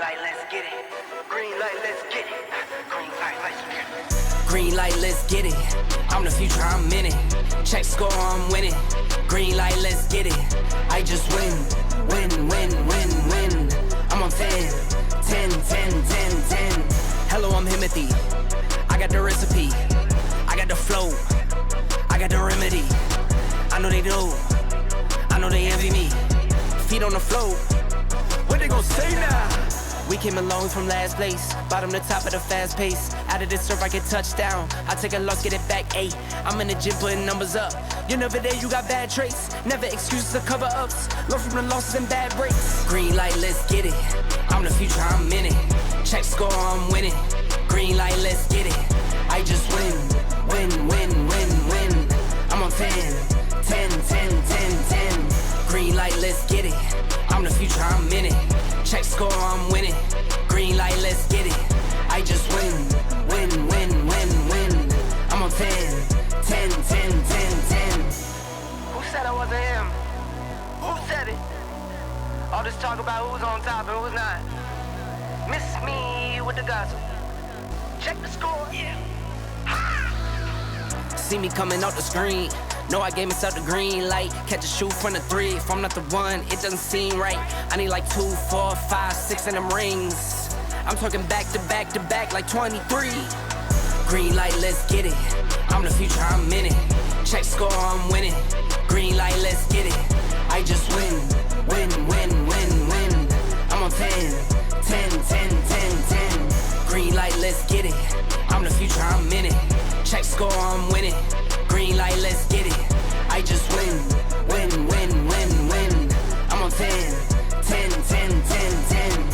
light, let's get it. Green light, let's get it. Green light, let's get it. Green light, let's get it. I'm the future, I'm in it. Check score, I'm winning. Green light, let's get it. I just win, win, win, win, win. I'm on 10, 10, 10, 10, 10. Hello, I'm Himothy. I got the recipe. I got the flow. I got the remedy. I know they do. I know they envy me. Feet on the floor. What they gon' say now? We came along from last place, bottom to top of the fast pace. Out of this surf, I get touchdown. I take a loss, get it back 8. I'm in the gym putting numbers up. You're never there, you got bad traits. Never excuses or cover ups. Learn from the losses and bad breaks. Green light, let's get it. I'm the future, I'm in it. Check score, I'm winning. Green light, let's get it. I just win, win, win, win, win. I'm on 10, 10, 10, 10, 10. Green light, let's get it. I'm the future, I'm in it. Check score, I'm winning. Green light, let's get it. I just win, win, win, win, win. I'm on 10, 10, 10, 10, 10. Who said I wasn't him? Who said it? All this talk about who's on top and who's not. Miss me with the gossip. Check the score. Yeah. See me coming off the screen. Know I gave myself the green light. Catch a shoe from the 3. If I'm not the one, it doesn't seem right. I need like 2, 4, 5, 6 in them rings. I'm talking back to back to back like 23. Green light, let's get it. I'm the future, I'm in it. Check score, I'm winning. Green light, let's get it. I just win, win, win, win, win. I'm on 10, 10, 10, 10, 10. Green light, let's get it. I'm the future, I'm in it. Check score, I'm winning. Green light, let's get it. I just win, win, win, win, win. I'm on 10, 10, 10, 10, 10.